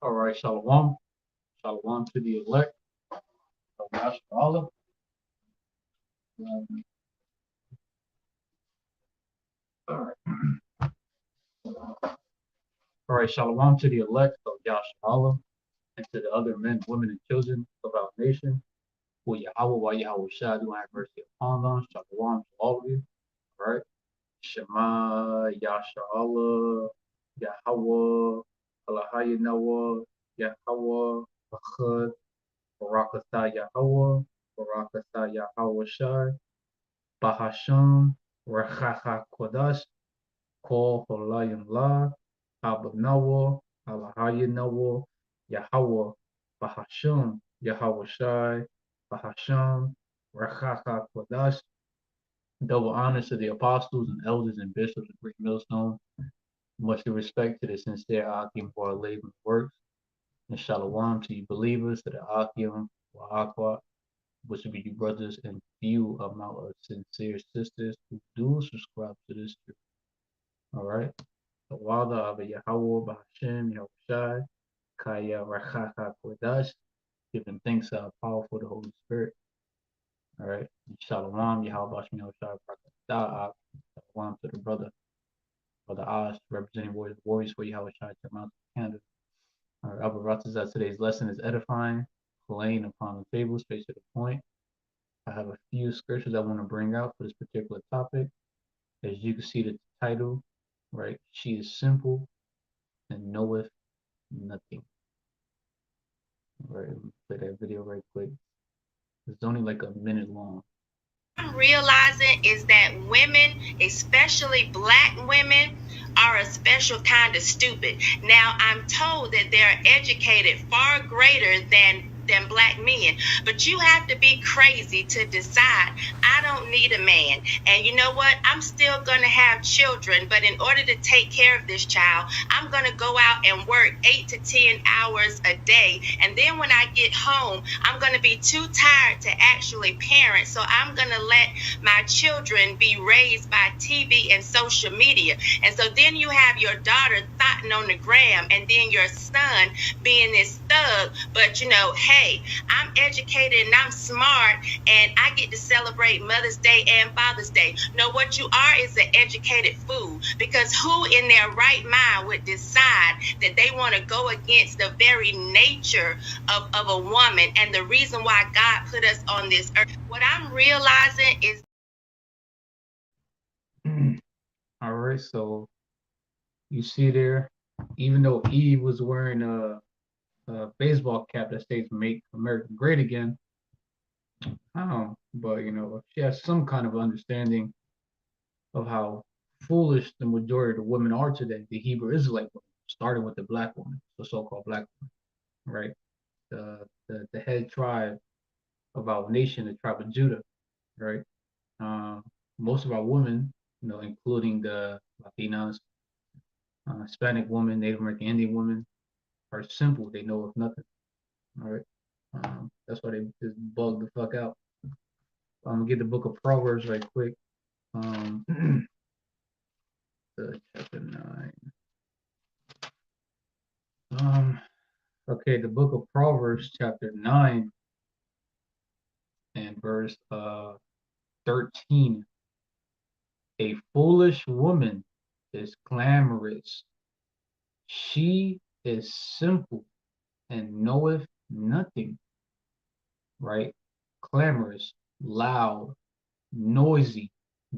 All right, shalom. Shalom to the elect of AHLA. All right. All right, shalom to the elect of Yahshua and to the other men, women, and children of our nation. For YAHAWAH, YAHAWASHI, do have mercy upon them. Shalom to all of you. All right. Shema, Yahshua, Yahawah, Halalyam, NAWA, Yahawah, BARAK YAHAWAH, BARAK YAHAWASHI, BAHASHAM, HAQADASH, Halalyam, NAWA, NAWA, YAHAWAH, BAHASHAM, YAHAWASHI, BAHASHAM, QaDash. Double honors to the apostles and elders and bishops of Great Millstone. Much respect to the sincere Akim for our labor and works. And shalom to you believers, to the Akim, Wa'akwa, which would be you brothers and few amount of sincere sisters who do subscribe to this truth. All right. The Wada of Yahawah, BaHashem, Yahushai, Kaya, QaDash, giving thanks to our powerful the Holy Spirit. All right. Shalom, Yahawah, Yahushai, Shalom to the brother Oz, representing warriors for Yahawashi to Mount Canada. Our Abba today's lesson is edifying, playing upon the table, straight to the point. I have a few scriptures I want to bring out for this particular topic. As you can see the title, right? She is simple and knoweth nothing. All right, let me play that video right quick. It's only like a minute long. I'm realizing is that women, especially black women, are a special kind of stupid. Now, I'm told that they're educated far greater than black men, but you have to be crazy to decide I don't need a man. And you know what, I'm still gonna have children, but in order to take care of this child, I'm gonna go out and work 8 to 10 hours a day, and then when I get home, I'm gonna be too tired to actually parent, so I'm gonna let my children be raised by TV and social media. And so then you have your daughter thotting on the gram, and then your son being this thug, but you know, hey, I'm educated and I'm smart, and I get to celebrate Mother's Day and Father's Day. No, what you are is an educated fool, because who in their right mind would decide that they want to go against the very nature of a woman and the reason why God put us on this earth? What I'm realizing is all right, so you see there, even though Eve was wearing a baseball cap that states "Make America Great Again," but you know, she has some kind of understanding of how foolish the majority of the women are today. The Hebrew Israelite women, starting with the black woman, the so-called black woman, right? The head tribe of our nation, the tribe of Judah, right? Most of our women, you know, including the Latinas, Hispanic women, Native American Indian women, are simple. They know of nothing. All right. That's why they just bug the fuck out. I'm gonna get the book of Proverbs right quick. Chapter 9. Okay, the book of Proverbs, chapter 9, and verse 13. A foolish woman is clamorous. She is simple and knoweth nothing. Right? Clamorous, loud, noisy,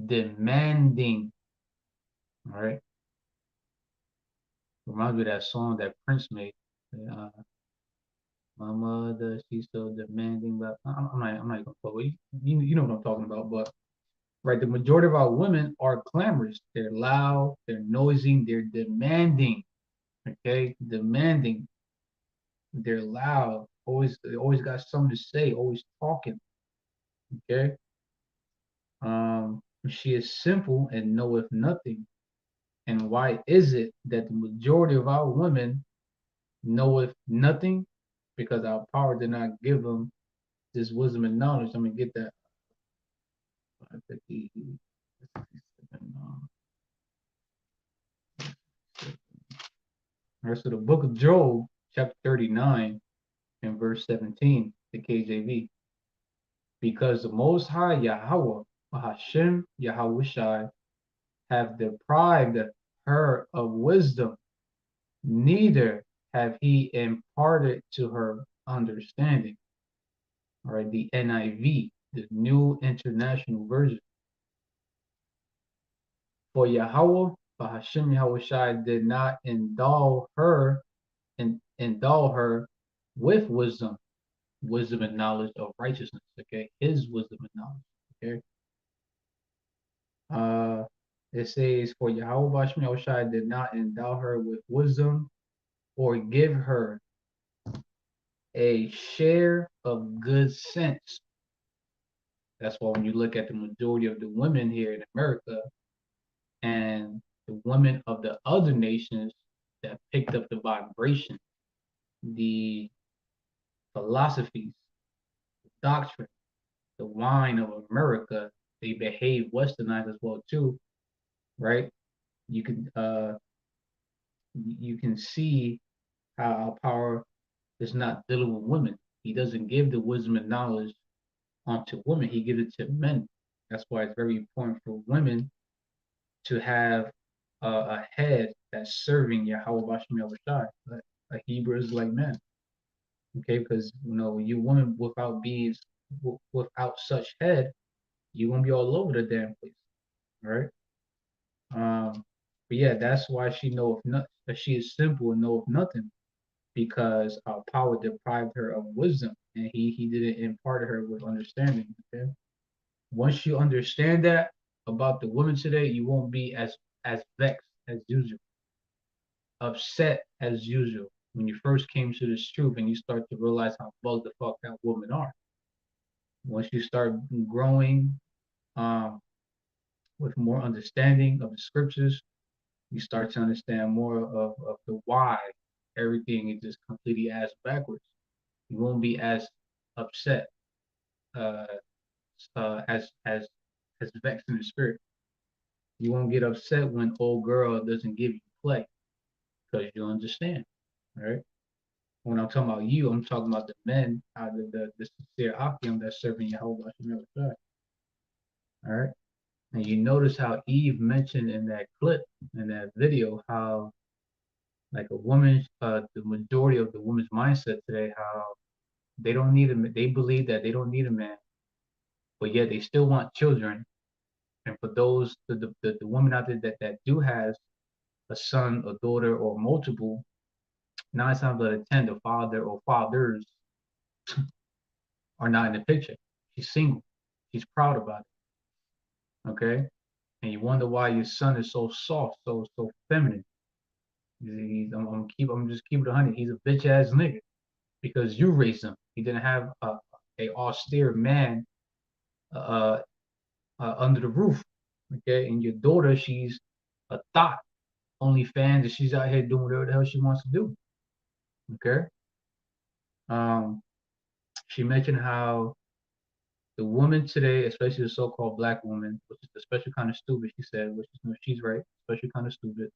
demanding. All right. Reminds me of that song that Prince made. My mother, she's so demanding, but I'm not gonna quote it. You know what I'm talking about, but right, the majority of our women are clamorous. They're loud, they're noisy, they're demanding. Okay, demanding. They're loud. They always got something to say. Always talking. Okay. She is simple and knoweth nothing. And why is it that the majority of our women knoweth nothing? Because our power did not give them this wisdom and knowledge. I'm gonna get that. All right, so the book of Job, chapter 39 and verse 17, the KJV. Because the Most High Yahawah, BAHASHAM, YAHAWASHI, have deprived her of wisdom, neither have he imparted to her understanding. All right, the NIV, the New International Version. For Yahawah, BAHASHAM YAHAWASHI did not endow her with wisdom, wisdom and knowledge of righteousness. Okay, his wisdom and knowledge. Okay. It says, for Yahawah BAHASHAM YAHAWASHI did not endow her with wisdom or give her a share of good sense. That's why when you look at the majority of the women here in America and the women of the other nations that picked up the vibration, the philosophies, the doctrine, the wine of America, they behave westernized as well too, right? You can see how our power is not dealing with women. He doesn't give the wisdom and knowledge onto women. He gives it to men. That's why it's very important for women to have a head that's serving Yahawah BAHASHAM, a Hebrew Israelite man. Okay, because you woman without such head, you're gonna be all over the damn place. All right. But yeah, that's why she knoweth not that she is simple and knoweth nothing, because our power deprived her of wisdom, and he didn't impart her with understanding. Okay. Once you understand that about the women today, you won't be as vexed as usual, upset as usual when you first came to this truth and you start to realize how bugged the fuck that women are. Once you start growing with more understanding of the scriptures, you start to understand more of the why everything is just completely ass backwards. You won't be as upset, as vexed in the spirit. You won't get upset when old girl doesn't give you play, because you understand, right? When I'm talking about you, I'm talking about the men out of the sincere Akim that's serving Yahawah BAHASHAM. All right. And you notice how Eve mentioned in that clip, in that video, how like a woman, the majority of the woman's mindset today, how they don't need they believe that they don't need a man, but yet they still want children. And for those, the women out there that do has a son, a daughter, or multiple, 9 times out of 10, the father or fathers are not in the picture. She's single. She's proud about it. Okay. And you wonder why your son is so soft, so feminine. I'm just keeping it 100. He's a bitch ass nigga because you raised him. He didn't have a austere man under the roof. Okay. And your daughter, she's a thought, only fans, and she's out here doing whatever the hell she wants to do. Okay. She mentioned how the woman today, especially the so-called black woman, which is a special kind of stupid, she said, which is, she's right, special kind of stupid.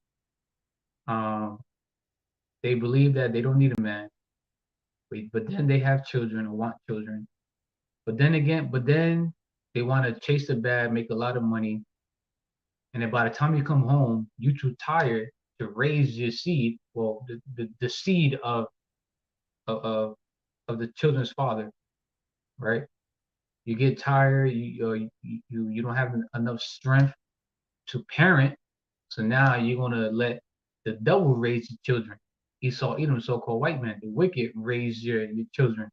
They believe that they don't need a man, but then they have children or want children. But then they want to chase the bag, make a lot of money, and then by the time you come home, you too tired to raise your seed. Well, the seed of the children's father, right? You get tired. You don't have enough strength to parent, so now you're gonna let the devil raise your children. Esau, Edom, so-called white man, the wicked raise your children,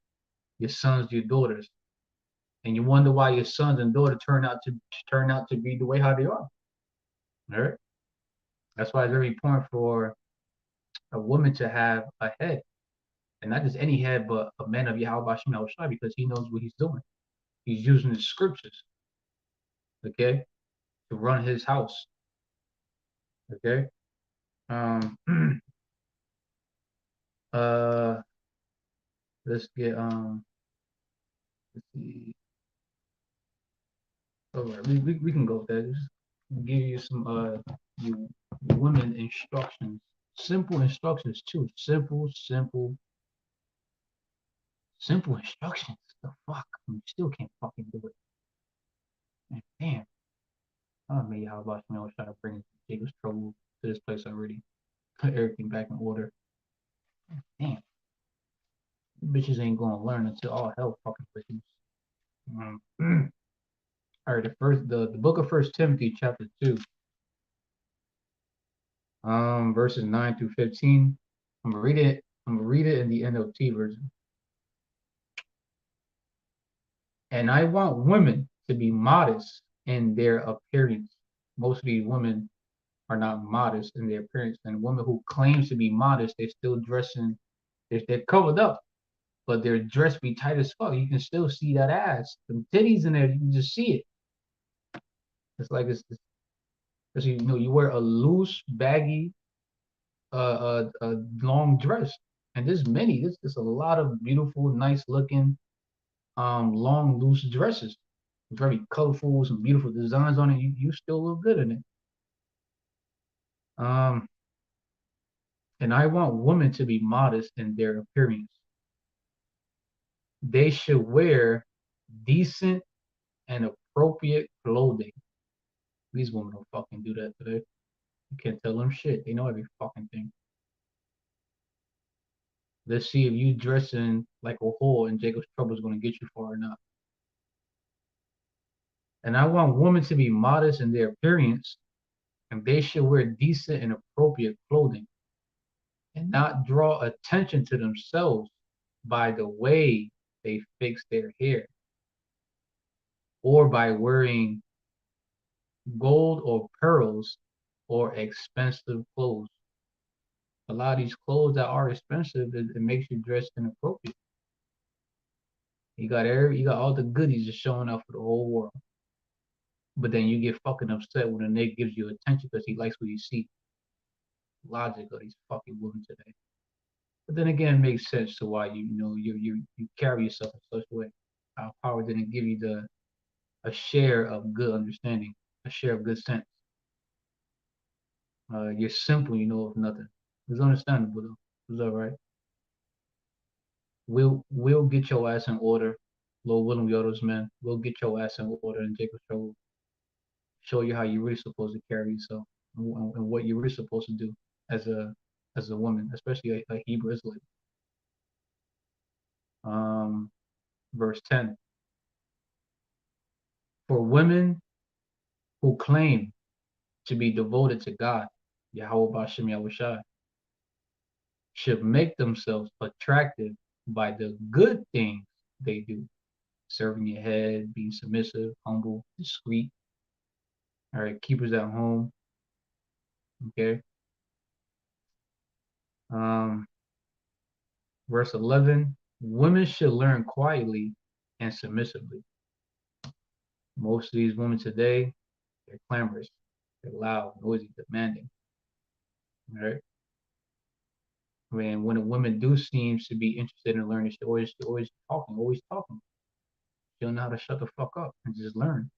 your sons, your daughters, and you wonder why your sons and daughters turn out to be the way how they are. All right. That's why it's very important for a woman to have a head, and not just any head, but a man of Yahawah BAHASHAM, because he knows what he's doing. He's using the scriptures, okay, to run his house. Okay. Let's get let's see. All right, we can go with that. Just give you some you women instructions, Simple instructions too. Simple instructions. The fuck? You still can't fucking do it. Man, damn. I made YAHAWASHI was trying to bring Jacob's trouble to this place already. Put everything back in order. Damn. Bitches ain't gonna learn until all hell fucking breaks loose. All right, the book of First Timothy, chapter 2, verses 9 through 15. I'm gonna read it. I'm gonna read it in the NLT version. And I want women to be modest in their appearance. Most of these women are not modest in their appearance, and women who claim to be modest, they're still dressing. They're covered up, but their dress be tight as fuck. You can still see that ass, the titties in there. You can just see it. It's like it's you know, you wear a loose, baggy, long dress, and there's many. There's a lot of beautiful, nice looking, long, loose dresses, very colorful, some beautiful designs on it. You still look good in it. And I want women to be modest in their appearance. They should wear decent and appropriate clothing. These women don't fucking do that today. You can't tell them shit. They know every fucking thing. Let's see if you dressing like a whore and Jacob's trouble is going to get you far or not. And I want women to be modest in their appearance, and they should wear decent and appropriate clothing and not draw attention to themselves by the way they fix their hair or by wearing gold or pearls or expensive clothes. A lot of these clothes that are expensive, it makes you dress inappropriate. You got all the goodies just showing up for the whole world. But then you get fucking upset when a nigga gives you attention because he likes what you see. Logic of these fucking women today. But then again, it makes sense to why you carry yourself in such a way. Our power didn't give you a share of good understanding, a share of good sense. You're simple, you know of nothing. It's understandable though. It's all right. We'll get your ass in order. Lord willing, Yoda's man. We'll get your ass in order and Jacob's trouble. Show you how you're really supposed to carry yourself and what you're really supposed to do as a woman, especially a Hebrew Israelite. Verse 10. For women who claim to be devoted to God, YAHAWASHI, should make themselves attractive by the good things they do. Serving your head, being submissive, humble, discreet. All right, keepers at home. Okay. Verse 11, women should learn quietly and submissively. Most of these women today, they're clamorous, they're loud, noisy, demanding. All right. I mean, when a woman do seems to be interested in learning, she's always talking. She don't know how to shut the fuck up and just learn.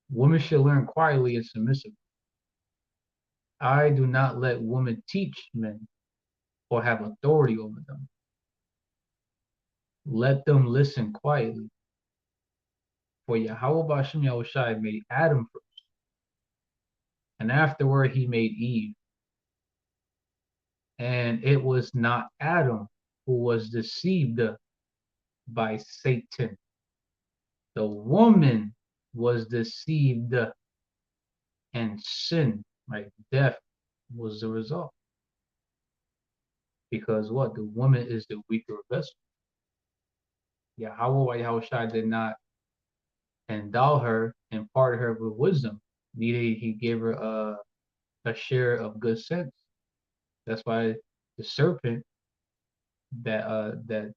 Women should learn quietly and submissively. I do not let women teach men or have authority over them. Let them listen quietly. For YAHAWASHI made Adam first, and afterward he made Eve. And it was not Adam who was deceived by Satan. The woman was deceived and sin, right? Death was the result. Because what? The woman is the weaker vessel. YAHAWASHI did not endow her, impart her with wisdom. Neither he gave her a share of good sense. That's why the serpent that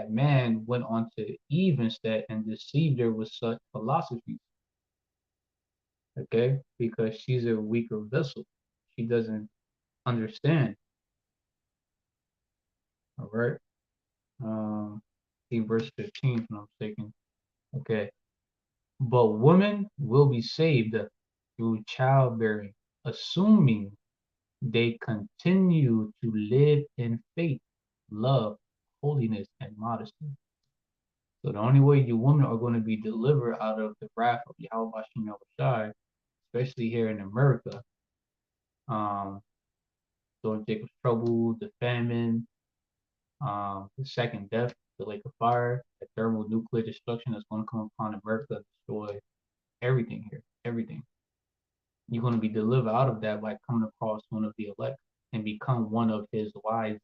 man went on to Eve instead and deceived her with such philosophies. Okay, because she's a weaker vessel. She doesn't understand. All right. See verse 15, if I'm not mistaken. Okay. But women will be saved through childbearing, assuming they continue to live in faith, love, holiness, and modesty. So the only way you women are going to be delivered out of the wrath of YAHAWASHI, especially here in America, um, during Jacob's trouble, the famine, the second death, the lake of fire, the thermonuclear destruction that's going to come upon America and destroy everything here, everything. You're going to be delivered out of that by coming across one of the elect and become one of his wives.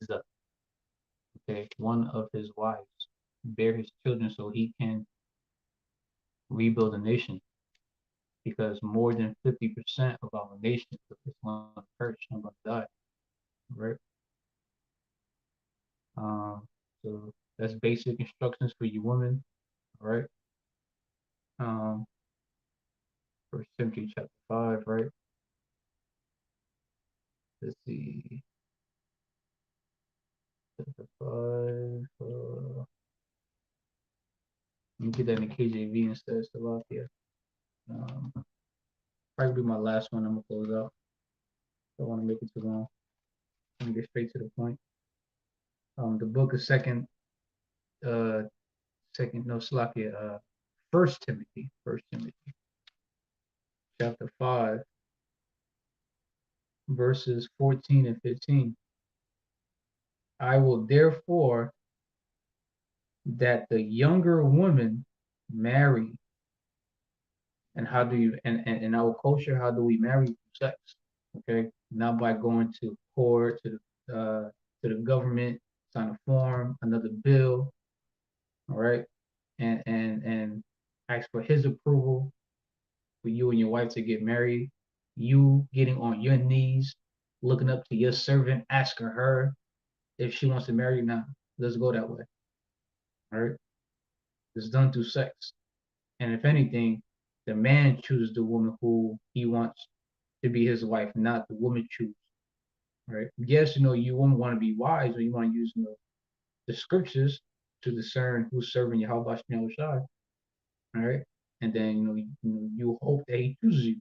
Okay, one of his wives, bear his children so he can rebuild a nation. Because more than 50% of our nation is going to perish and going to die, right? So that's basic instructions for you women, all right? First Timothy chapter 5, right? Let's see, chapter 5. Let me get that in the KJV instead, Salakia. Probably be my last one. I'm gonna close out. Don't want to make it too long. Let me get straight to the point. The book of First Timothy, chapter 5, verses 14 and 15. I will therefore that the younger woman marry. And how do you, and in our culture, how do we marry through sex? Okay, not by going to court, to the government, sign a form, another bill, all right, and ask for his approval for you and your wife to get married. You getting on your knees, looking up to your servant, asking her if she wants to marry you. Now, let's go that way. All right, it's done through sex, and if anything, the man chooses the woman who he wants to be his wife, not the woman choose. Right? Yes, you women want to be wise, or you want to use the scriptures to discern who's serving Yahawah Shai. All right, and then you hope that he chooses you.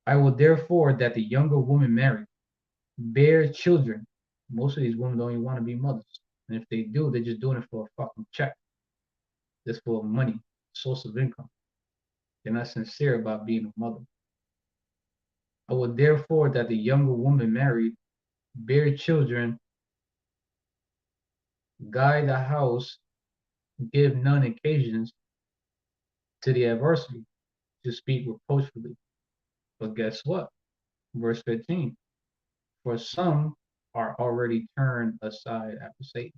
I will therefore that the younger woman marry, bear children. Most of these women don't even want to be mothers, and if they do, they're just doing it for a fucking check, just for money, source of income. They're not sincere about being a mother. I will therefore that the younger woman married, bear children, guide the house, give none occasions to the adversary, to speak reproachfully. But guess what? Verse 15. For some are already turned aside after Satan.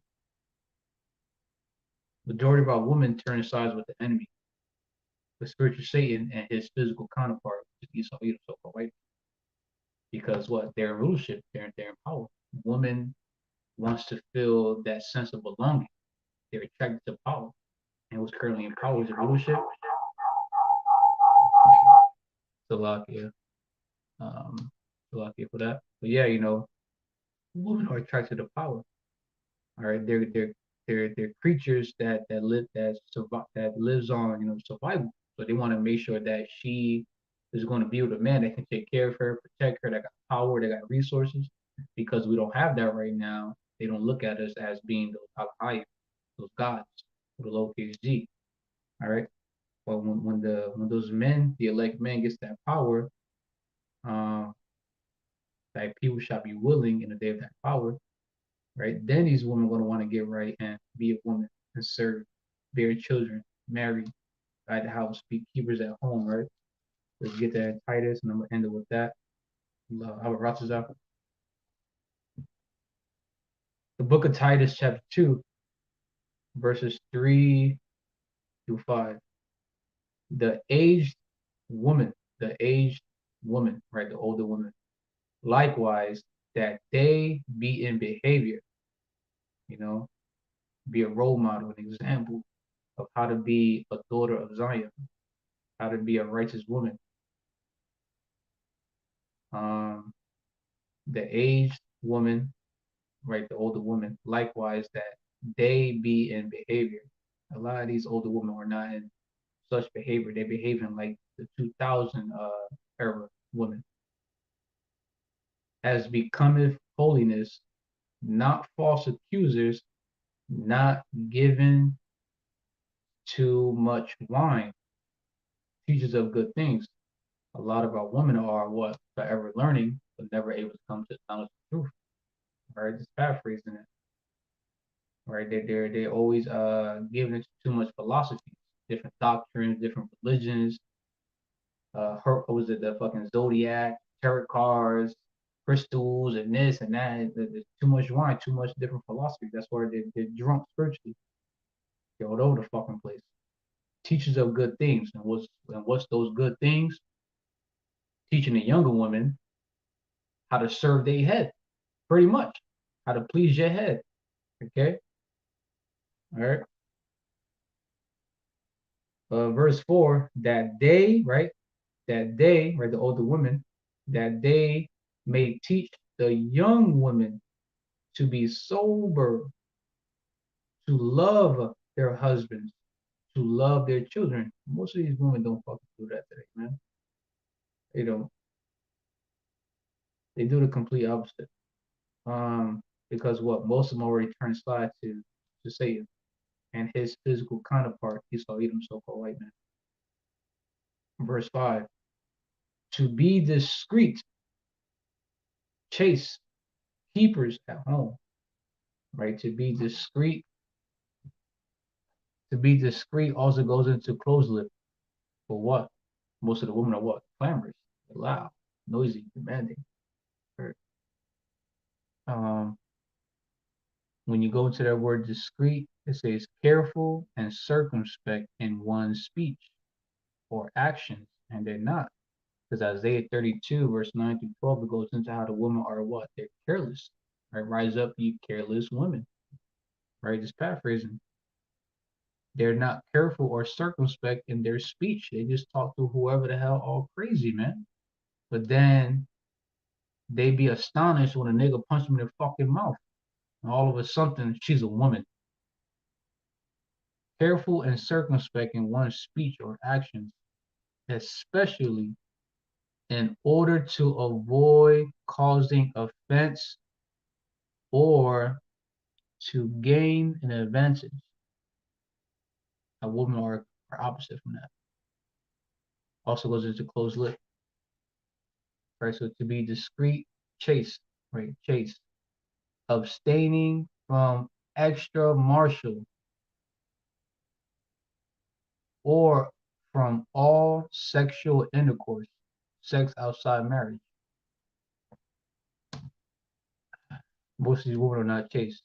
Majority of our women turn aside with the enemy, the spiritual Satan and his physical counterpart, Esau, so-called white. Because what? They're in rulership, they're in power. Woman wants to feel that sense of belonging. They're attracted to power. And what's currently in power is rulership. Salakia. Salakia for that. But yeah, women are attracted to power. All right, they're creatures that lives on survival. So they want to make sure that she is going to be with a man that can take care of her, protect her, that got power, that got resources. Because we don't have that right now, they don't look at us as being those AHLA, those gods, with a lowercase g. All right, but when those men, the elect men, gets that power, that people shall be willing in the day of that power, right? Then these women are going to want to get right and be a woman and serve, bear children, marry, guide the house, be keepers at home, right? Let's get that in Titus, and I'm going to end it with that. RAWCHAA. The book of Titus, chapter 2, verses 3 through 5. The aged woman, right? The older woman. Likewise, that they be in behavior, be a role model, an example of how to be a daughter of Zion, how to be a righteous woman. The aged woman, right, the older woman, likewise, that they be in behavior. A lot of these older women are not in such behavior. They behaving like the 2000 era women. As becometh holiness, not false accusers, not given too much wine, teachers of good things. A lot of our women are what? Forever learning, but never able to come to the knowledge of the truth. Right? Just paraphrasing it. Right? They're always giving too much philosophy, different doctrines, different religions. What was it, the fucking zodiac, tarot cards, crystals, and this and that. There's too much wine, too much different philosophy. That's why they're drunk spiritually. They're all over the fucking place. Teachers of good things. And what's those good things? Teaching the younger women how to serve their head, pretty much. How to please your head. Okay? All right. Verse 4, that they, right? That they, right, the older women, that they may teach the young women to be sober, to love their husbands, to love their children. Most of these women don't fucking do that today, man. They don't. They do the complete opposite. Because what? Most of them already turned aside to Satan and his physical counterpart, Esau, Edom, so-called white man. Verse 5, to be discreet, chaste, keepers at home, right? To be discreet also goes into closed lip. For what? Most of the women are what? Clamorous, loud, noisy, demanding. When you go to that word discreet, it says careful and circumspect in one's speech or actions, and they're not. Because Isaiah 32, verse 9 through 12, it goes into how the women are what? They're careless. Right? Rise up, you careless women. Right? Just paraphrasing. They're not careful or circumspect in their speech. They just talk to whoever the hell all crazy, man. But then they be astonished when a nigga punch them in their fucking mouth. And all of a sudden, she's a woman. Careful and circumspect in one's speech or actions, especially in order to avoid causing offense or to gain an advantage. A woman are opposite from that. Also goes into closed lip. Right, so to be discreet, chaste, right, chaste. Abstaining from extramarital or from all sexual intercourse, sex outside marriage. Most of these women are not chaste.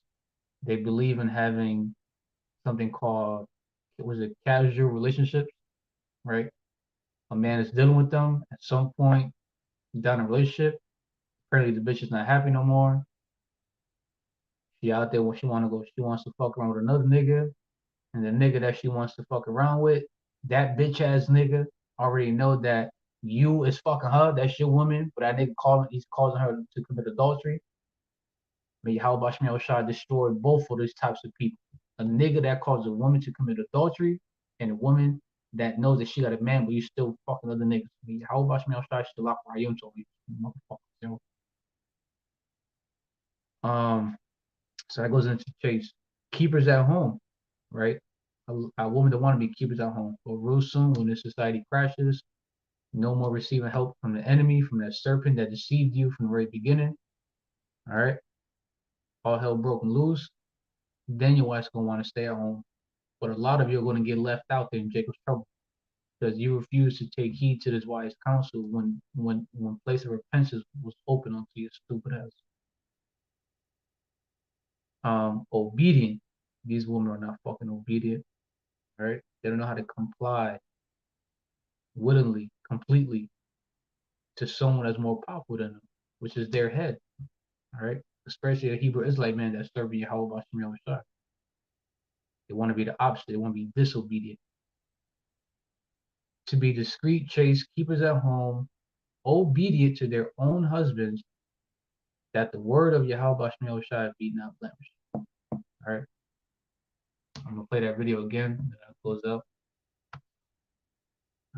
They believe in having something called, was it casual relationships, right? A man is dealing with them at some point down a relationship. Apparently the bitch is not happy no more. She out there when she wants to fuck around with another nigga. And the nigga that she wants to fuck around with, that bitch ass nigga already know that you is fucking her, that's your woman, but that nigga he's causing her to commit adultery. May YAHAWASHI destroy both of those types of people. A nigga that causes a woman to commit adultery and a woman that knows that she got a man, but you still fucking other niggas. May YAHAWASHI still lock for him to motherfuckers. So that goes into chase. Keepers at home, right? A woman that want to be keepers at home. But real soon, when this society crashes, no more receiving help from the enemy, from that serpent that deceived you from the very beginning. All right. All hell broken loose. Then your wife's gonna want to stay at home. But a lot of you are going to get left out there in Jacob's trouble because you refuse to take heed to this wise counsel when place of repentance was open unto your stupid ass. Obedient. These women are not fucking obedient. All right. They don't know how to comply willingly, completely to someone that's more powerful than them, which is their head. All right. Especially a Hebrew Israelite man that's serving YAHAWASHI. They want to be the opposite. They want to be disobedient. To be discreet, chaste, keepers at home, obedient to their own husbands, that the word of YAHAWASHI be not blemished. All right. I'm going to play that video again, and I'll close up.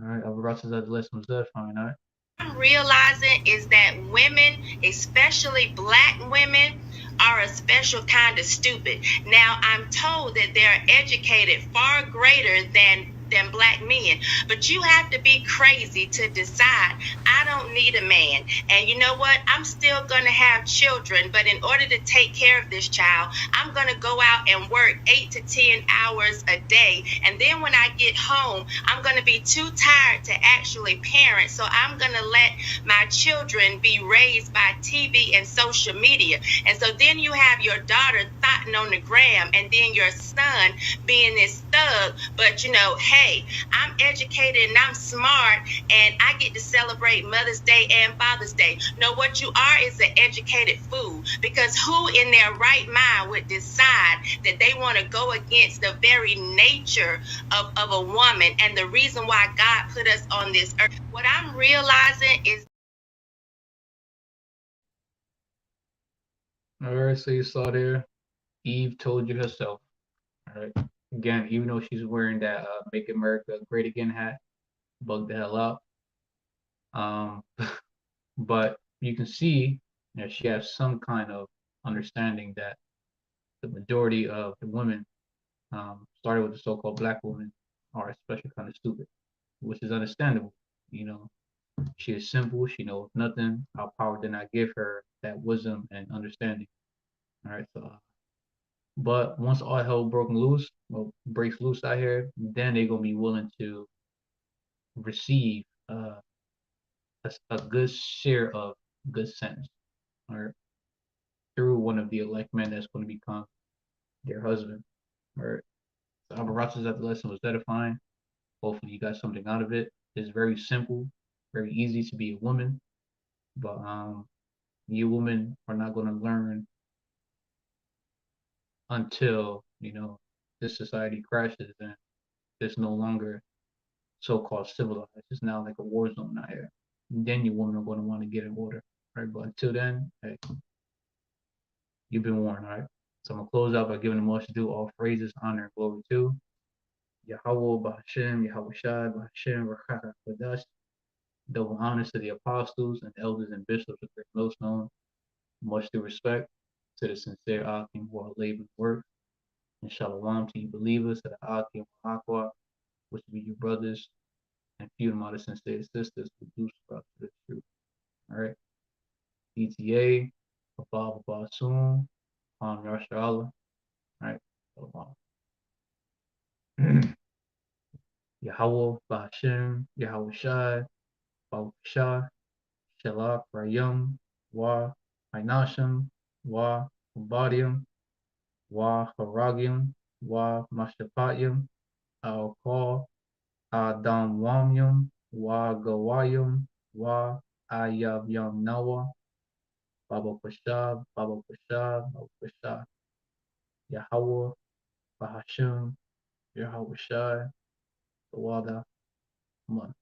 All right, Alvarez is at the list was that fine, all right. I'm realizing is that women, especially black women, are a special kind of stupid. Now I'm told that they're educated far greater than black men, but you have to be crazy to decide I don't need a man. And you know what? I'm still going to have children, but in order to take care of this child, I'm going to go out and work 8 to 10 hours a day. And then when I get home, I'm going to be too tired to actually parent. So I'm going to let my children be raised by TV and social media. And so then you have your daughter thotting on the gram, and then your son being this thug. But you know, hey, I'm educated and I'm smart, and I get to celebrate Mother's Day and Father's Day. No, what you are is an educated fool, because who in their right mind would decide that they want to go against the very nature of a woman and the reason why God put us on this earth? What I'm realizing is... All right, so you saw there, Eve told you herself. All right. Again, even though she's wearing that "Make America Great Again" hat, bug the hell out. But you can see that she has some kind of understanding that the majority of the women, started with the so-called black women, are a special kind of stupid, which is understandable. You know, she is simple. She knows nothing. Our power did not give her that wisdom and understanding. All right. So, but once all hell broken loose, well, breaks loose out here, then they're gonna be willing to receive a good share of good sense, or through one of the elect men that's going to become their husband. Or so Alvarez's at the lesson was edifying. Hopefully you got something out of it. It's very simple, very easy to be a woman, but you women are not going to learn until this society crashes and it's no longer so-called civilized. It's now like a war zone out here. And then you women are going to want to get in order, right? But until then, hey, you've been warned, all right? So I'm gonna close out by giving the most due all phrases, honor, and glory to YAHAWAH, BAHASHAM, YAHAWASHI, BAHASHAM, HAQADASH. Double honors to the apostles and elders and bishops of Great Millstone. Much due respect to the sincere Akim who are laboring work. And shalom to you believers, to the Akim Aqua, which be your brothers, and few of the sincere sisters who do subscribe to the truth. All right. ETA, Abba soon, Yashar Allah. All right. Shalom. YAHAWAH, BAHASHAM, YAHAWASHI, BAHASHAH, Shalak, Rayum, Wa, Ainasham, Wa, Ubadium, Wa, Haragium, Wa, Mashapatyum, Al Qal, Adam Wamyum, Wa, Gawayum, Wa, Ayavyam Nawa, Baba Pashab, Baba Pashab, Baba Pashab, YAHAWAH, BAHASHAM, YAHAWASHI, Tawada, Mun.